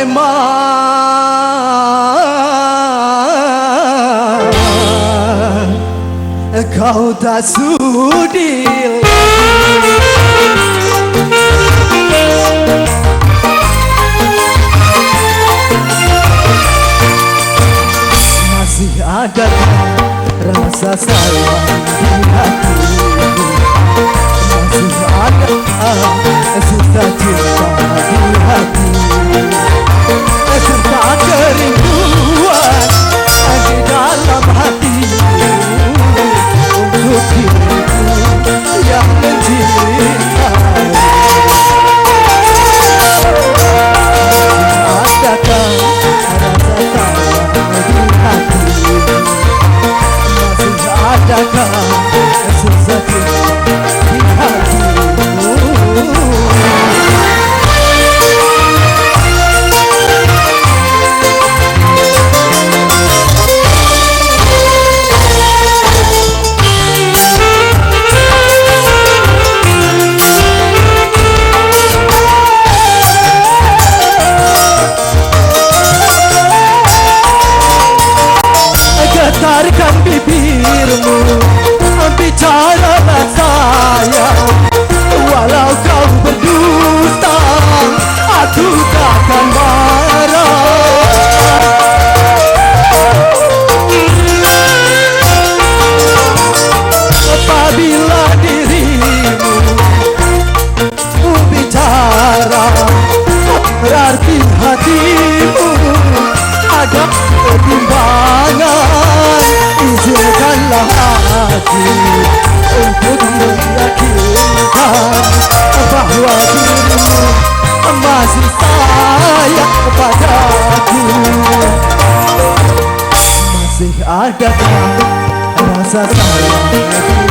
memang kau tak sudi masih ada rasa sayang di hatiku, masih ada sisa cinta di hati, serta kerinduan di dalam hatimu untuk diriku yang mencintai. Adakah rasa sayang di hatimu? Masih adakah sisa cinta di hatimu? Getarkan bibirmu, bicaralah sayang. Walau kau berdusta, aku takkan marah. Apabila dirimu bicara, berarti hatimu ada pertimbangan. Izinkanlah hati untuk meyakinkan bahwa dirimu masih sayang padaku. Masih adakah rasa sayang